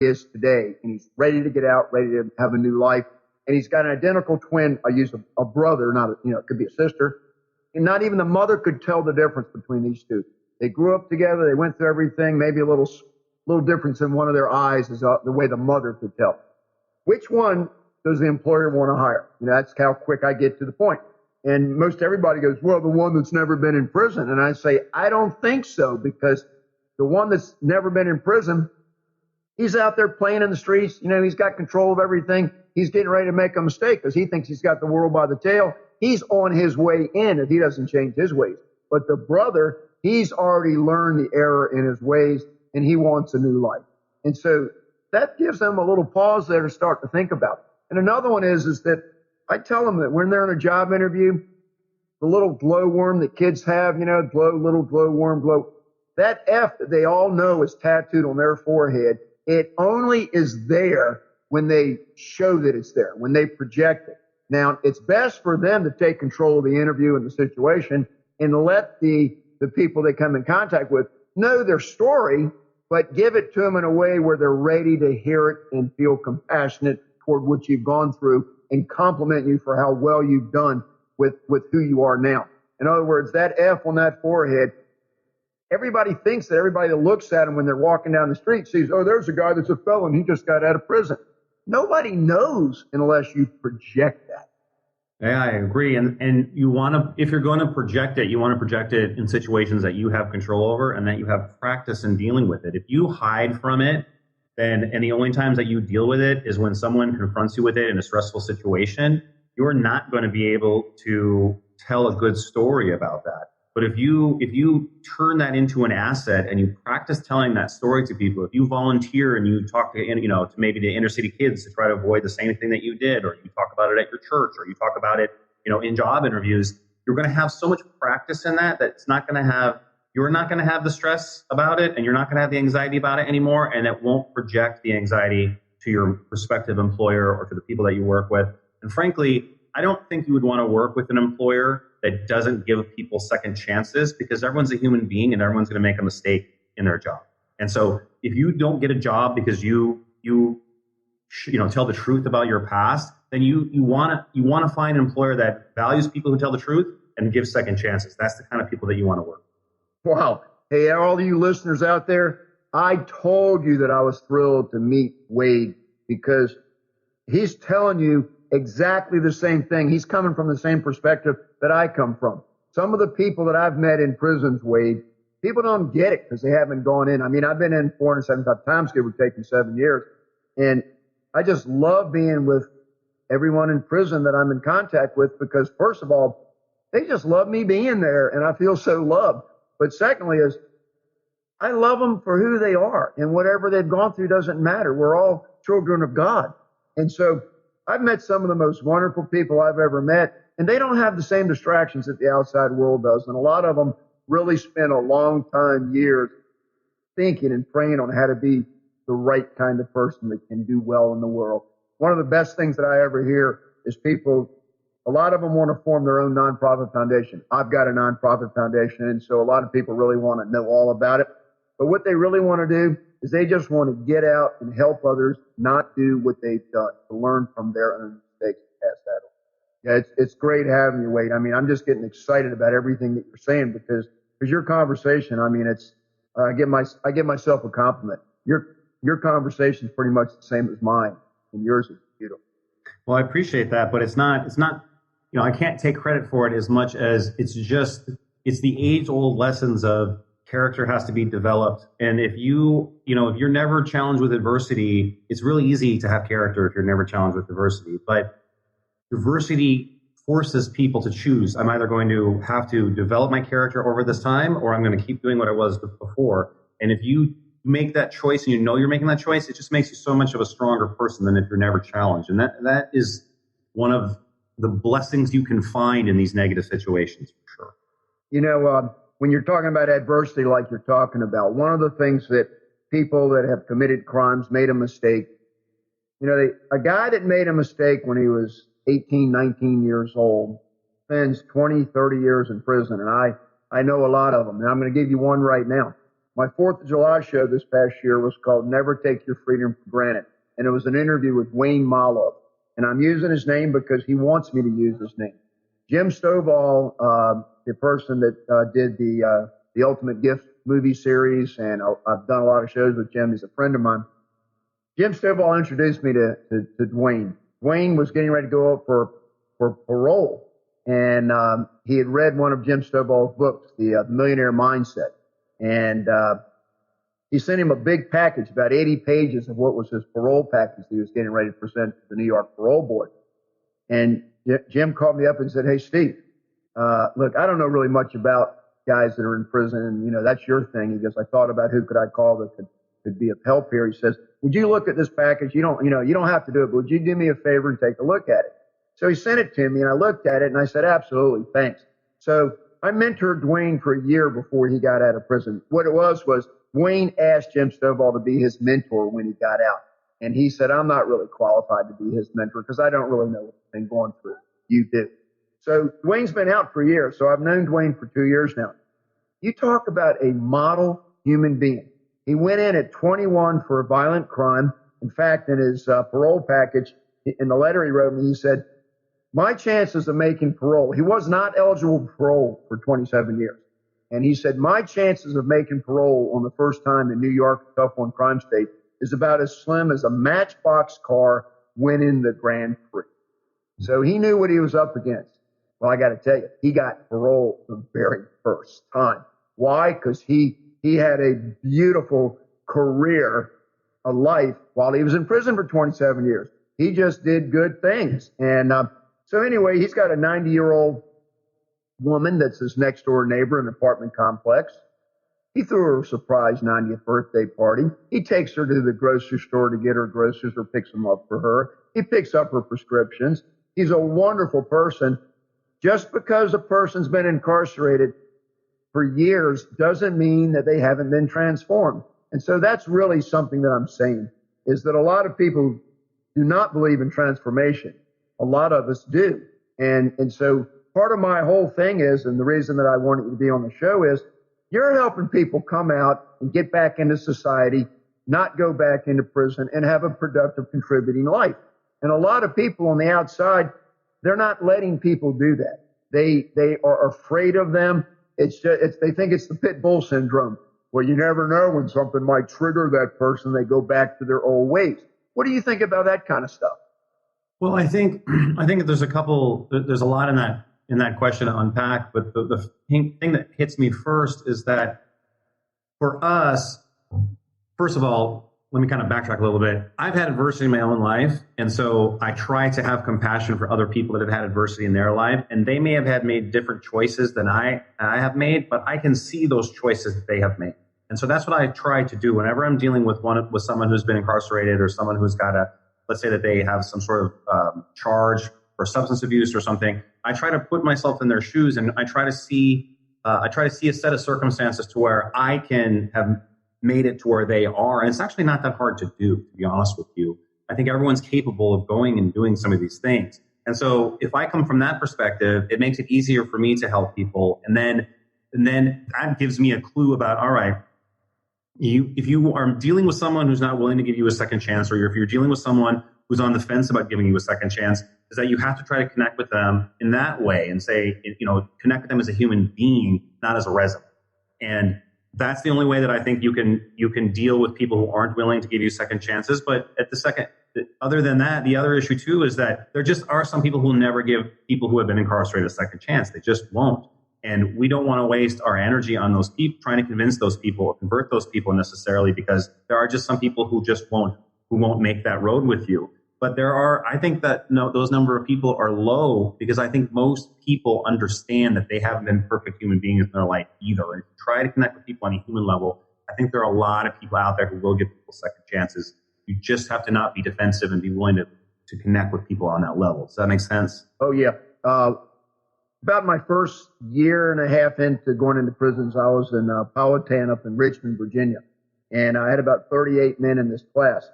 he is today, and he's ready to get out, ready to have a new life. And he's got an identical twin. I use a brother, not it could be a sister. And not even the mother could tell the difference between these two. They grew up together. They went through everything. Maybe a little difference in one of their eyes is the way the mother could tell. Which one does the employer want to hire? That's how quick I get to the point. And most everybody goes, well, the one that's never been in prison. And I say, I don't think so, because the one that's never been in prison, he's out there playing in the streets. He's got control of everything. He's getting ready to make a mistake because he thinks he's got the world by the tail. He's on his way in if he doesn't change his ways. But the brother, he's already learned the error in his ways, and he wants a new life. And so that gives them a little pause there to start to think about. And another one is that I tell them that when they're in a job interview, the little glowworm that kids have, little glowworm, glow, that F that they all know is tattooed on their forehead, it only is there when they show that it's there, when they project it. Now, it's best for them to take control of the interview and the situation and let the people they come in contact with know their story, but give it to them in a way where they're ready to hear it and feel compassionate toward what you've gone through and compliment you for how well you've done with who you are now. In other words, that F on that forehead, everybody thinks that everybody that looks at them when they're walking down the street sees, oh, there's a guy that's a felon. He just got out of prison. Nobody knows unless you project that. Yeah, I agree. And you want to, if you're going to project it, you want to project it in situations that you have control over and that you have practice in dealing with it. If you hide from it, and the only times that you deal with it is when someone confronts you with it in a stressful situation, you're not going to be able to tell a good story about that. But if you turn that into an asset and you practice telling that story to people, if you volunteer and you talk to maybe the inner city kids to try to avoid the same thing that you did, or you talk about it at your church, or you talk about it, in job interviews, you're going to have so much practice in that you're not going to have the stress about it, and you're not going to have the anxiety about it anymore, and it won't project the anxiety to your prospective employer or to the people that you work with. And frankly, I don't think you would want to work with an employer that doesn't give people second chances, because everyone's a human being and everyone's going to make a mistake in their job. And so if you don't get a job because you tell the truth about your past, then you want to find an employer that values people who tell the truth and gives second chances. That's the kind of people that you want to work with. Wow. Hey, all of you listeners out there, I told you that I was thrilled to meet Wade, because he's telling you exactly the same thing. He's coming from the same perspective that I come from. Some of the people that I've met in prisons, Wade, people don't get it because they haven't gone in. I mean, I've been in 475 times, give or take, in 7 years. And I just love being with everyone in prison that I'm in contact with, because first of all, they just love me being there and I feel so loved. But secondly is, I love them for who they are, and whatever they've gone through doesn't matter. We're all children of God. And so I've met some of the most wonderful people I've ever met, and they don't have the same distractions that the outside world does. And a lot of them really spend a long time, years, thinking and praying on how to be the right kind of person that can do well in the world. One of the best things that I ever hear is people, a lot of them want to form their own nonprofit foundation. I've got a nonprofit foundation, and so a lot of people really want to know all about it. But what they really want to do is they just want to get out and help others not do what they've done, to learn from their own mistakes and pass that on. Yeah, it's great having you, Wade. I mean, I'm just getting excited about everything that you're saying, because your conversation, I mean, I give myself a compliment. Your conversation is pretty much the same as mine, and yours is beautiful. Well, I appreciate that, but it's not, I can't take credit for it as much as it's the age-old lessons of character has to be developed. And if you're never challenged with adversity, it's really easy to have character if you're never challenged with adversity. But diversity forces people to choose. I'm either going to have to develop my character over this time, or I'm going to keep doing what I was before. And if you make that choice and you're making that choice, it just makes you so much of a stronger person than if you're never challenged. And that is one of the blessings you can find in these negative situations, for sure. When you're talking about adversity like you're talking about, one of the things that people that have committed crimes, made a mistake, a guy that made a mistake when he was 18, 19 years old spends 20, 30 years in prison. And I know a lot of them. And I'm going to give you one right now. My 4th of July show this past year was called Never Take Your Freedom for Granted. And it was an interview with Wayne Maloff. And I'm using his name because he wants me to use his name. Jim Stovall, the person that did the Ultimate Gift movie series, and I've done a lot of shows with Jim. He's a friend of mine. Jim Stovall introduced me to Dwayne. Dwayne was getting ready to go up for parole, and he had read one of Jim Stovall's books, The Millionaire Mindset, and he sent him a big package, about 80 pages of what was his parole package he was getting ready to present to the New York Parole Board. And Jim called me up and said, "Hey, Steve, look, I don't know really much about guys that are in prison, and that's your thing." He goes, "I thought about who could I call that could be of help here." He says, "Would you look at this package? You don't have to do it, but would you do me a favor and take a look at it?" So he sent it to me, and I looked at it, and I said, "Absolutely, thanks." So I mentored Dwayne for a year before he got out of prison. What it was Dwayne asked Jim Stovall to be his mentor when he got out. And he said, "I'm not really qualified to be his mentor because I don't really know what he's been going through. You do." So Dwayne's been out for a year. So I've known Dwayne for 2 years now. You talk about a model human being. He went in at 21 for a violent crime. In fact, in his parole package, in the letter he wrote me, he said, "My chances of making parole," he was not eligible for parole for 27 years. And he said, "My chances of making parole on the first time in New York, a tough one crime state, is about as slim as a Matchbox car winning the Grand Prix." So he knew what he was up against. Well, I got to tell you, he got parole the very first time. Why? Because he had a beautiful career, a life while he was in prison for 27 years. He just did good things. And so anyway, he's got a 90-year-old woman that's his next door neighbor in an apartment complex. He threw her a surprise 90th birthday party. He takes her to the grocery store to get her groceries or picks them up for her. He picks up her prescriptions. He's a wonderful person. Just because a person's been incarcerated for years doesn't mean that they haven't been transformed. And so that's really something that I'm saying, is that a lot of people do not believe in transformation. A lot of us do. And so part of my whole thing is, and the reason that I wanted you to be on the show is, you're helping people come out and get back into society, not go back into prison, and have a productive, contributing life. And a lot of people on the outside, they're not letting people do that. They are afraid of them. They think it's the pit bull syndrome. Well, you never know when something might trigger that person. They go back to their old ways. What do you think about that kind of stuff? Well, I think there's a lot in that question to unpack, but the thing that hits me first is that for us, first of all, let me kind of backtrack a little bit. I've had adversity in my own life, and so I try to have compassion for other people that have had adversity in their life, and they may have made different choices than I have made, but I can see those choices that they have made. And so that's what I try to do whenever I'm dealing with someone who's been incarcerated or someone who's got let's say that they have some sort of charge for substance abuse or something. I try to put myself in their shoes, and I try to see a set of circumstances to where I can have made it to where they are. And it's actually not that hard to do, to be honest with you. I think everyone's capable of going and doing some of these things. And so if I come from that perspective, it makes it easier for me to help people. And then that gives me a clue about, all right, if you are dealing with someone who's not willing to give you a second chance, or if you're dealing with someone who's on the fence about giving you a second chance, is that you have to try to connect with them in that way and say, connect with them as a human being, not as a resident. And that's the only way that I think you can deal with people who aren't willing to give you second chances. But other than that, the other issue too is that there just are some people who will never give people who have been incarcerated a second chance. They just won't. And we don't want to waste our energy on those people, trying to convince those people or convert those people necessarily, because there are just some people who won't make that road with you. But I think that those number of people are low, because I think most people understand that they haven't been perfect human beings in their life either. And if you try to connect with people on a human level, I think there are a lot of people out there who will give people second chances. You just have to not be defensive and be willing to connect with people on that level. Does that make sense? Oh, yeah. About my first year and a half into going into prisons, I was in Powhatan up in Richmond, Virginia. And I had about 38 men in this class.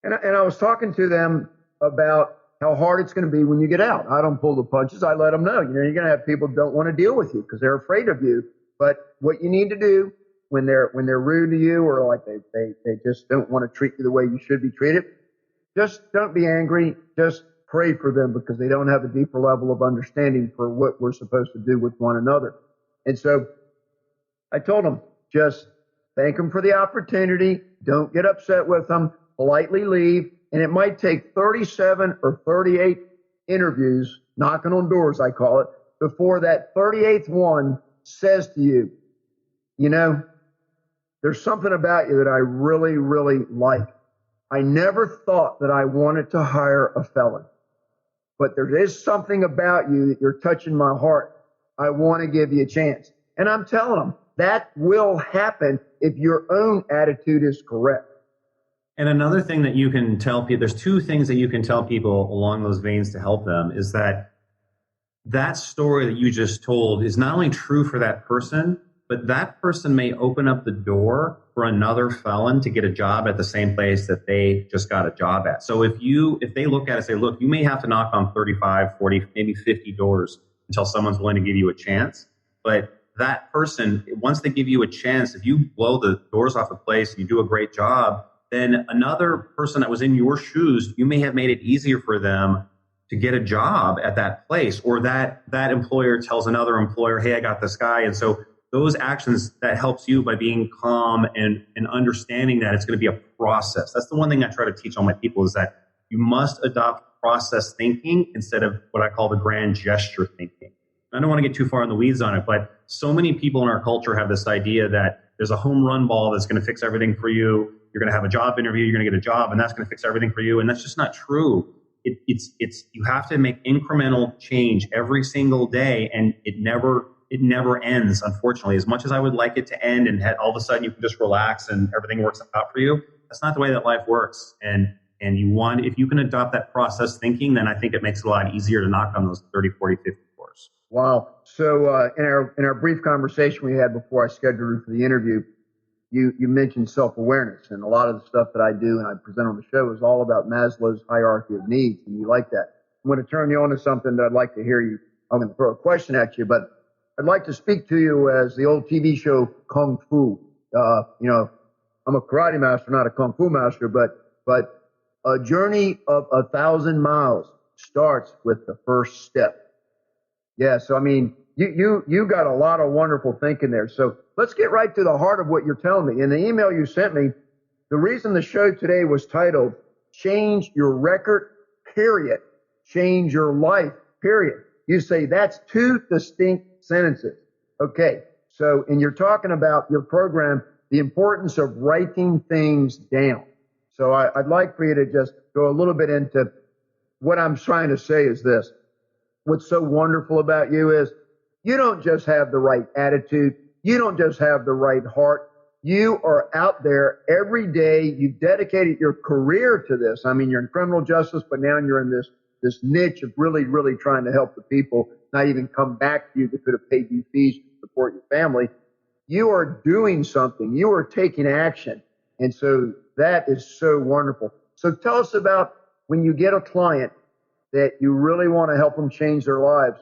And I was talking to them about how hard it's going to be when you get out. I don't pull the punches. I let them know, you're going to have people who don't want to deal with you because they're afraid of you. But what you need to do when they're rude to you, or like they just don't want to treat you the way you should be treated, just don't be angry. Just pray for them, because they don't have a deeper level of understanding for what we're supposed to do with one another. And so I told them, just thank them for the opportunity. Don't get upset with them. Politely leave. And it might take 37 or 38 interviews, knocking on doors, I call it, before that 38th one says to you, you know, there's something about you that I really, really like. I never thought that I wanted to hire a felon, but there is something about you that you're touching my heart. I want to give you a chance. And I'm telling them that will happen if your own attitude is correct. And another thing that you can tell people, there's two things that you can tell people along those veins to help them, is that story that you just told is not only true for that person, but that person may open up the door for another felon to get a job at the same place that they just got a job at. So if they look at it and say, look, you may have to knock on 35, 40, maybe 50 doors until someone's willing to give you a chance. But that person, once they give you a chance, if you blow the doors off a place and you do a great job, then another person that was in your shoes, you may have made it easier for them to get a job at that place, or that employer tells another employer, hey, I got this guy. And so those actions, that helps you by being calm and understanding that it's going to be a process. That's the one thing I try to teach all my people, is that you must adopt process thinking instead of what I call the grand gesture thinking. I don't want to get too far in the weeds on it, but so many people in our culture have this idea that there's a home run ball that's going to fix everything for you. You're going to have a job interview, you're going to get a job, and that's going to fix everything for you. And that's just not true. It's you have to make incremental change every single day, and it never ends, unfortunately. As much as I would like it to end and all of a sudden you can just relax and everything works out for you, that's not the way that life works. And if you can adopt that process thinking, then I think it makes it a lot easier to knock on those 30, 40, 50 doors. Wow. So in our brief conversation we had before I scheduled you for the interview, you mentioned self-awareness, and a lot of the stuff that I do and I present on the show is all about Maslow's hierarchy of needs, and you like that. I'm going to turn you on to something that I'd like to hear you. I'm going to throw a question at you, but I'd like to speak to you as the old TV show Kung Fu. I'm a karate master, not a Kung Fu master, but a journey of 1,000 miles starts with the first step. Yeah, so I mean, you got a lot of wonderful thinking there. So let's get right to the heart of what you're telling me. In the email you sent me, the reason the show today was titled Change Your Record, period. Change Your Life, period. You say that's two distinct sentences. Okay, so and you're talking about your program, the importance of writing things down. So I'd like for you to just go a little bit into what I'm trying to say is this. What's so wonderful about you is you don't just have the right attitude. You don't just have the right heart. You are out there every day. You've dedicated your career to this. I mean, you're in criminal justice, but now you're in this niche of really, really trying to help the people, not even come back to you that could have paid you fees to support your family. You are doing something. You are taking action. And so that is so wonderful. So tell us about when you get a client that you really want to help them change their lives.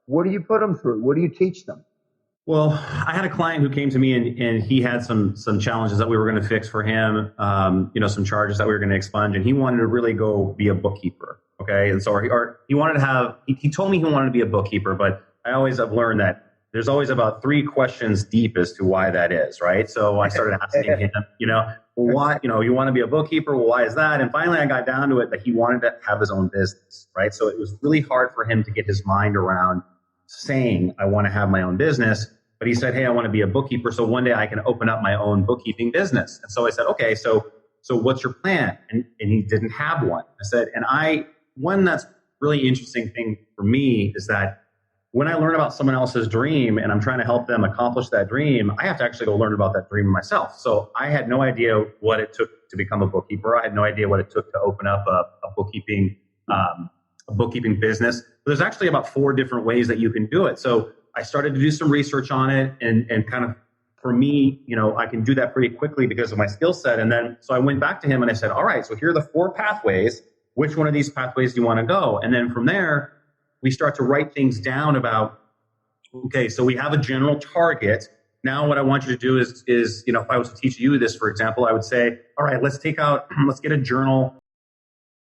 What do you put them through? What do you teach them? Well, I had a client who came to me and he had some challenges that we were going to fix for him, some charges that we were going to expunge, and he wanted to really go be a bookkeeper. Okay. And so he wanted to have, he told me he wanted to be a bookkeeper, but I always have learned that there's always about 3 questions deep as to why that is. Right. So I started asking him, why, you want to be a bookkeeper? Well, why is that? And finally I got down to it that he wanted to have his own business. Right. So it was really hard for him to get his mind around saying, I want to have my own business. But he said, hey, I want to be a bookkeeper, so one day I can open up my own bookkeeping business. And so I said, okay, so what's your plan? And he didn't have one. I said, one that's really interesting thing for me is that when I learn about someone else's dream and I'm trying to help them accomplish that dream, I have to actually go learn about that dream myself. So I had no idea what it took to become a bookkeeper. I had no idea what it took to open up a bookkeeping business. But there's actually about 4 different ways that you can do it. So I started to do some research on it and kind of, for me, I can do that pretty quickly because of my skill set. And then, so I went back to him and I said, all right, so here are the 4 pathways. Which one of these pathways do you want to go? And then from there, we start to write things down about, okay, so we have a general target. Now what I want you to do is, if I was to teach you this, for example, I would say, all right, let's get a journal.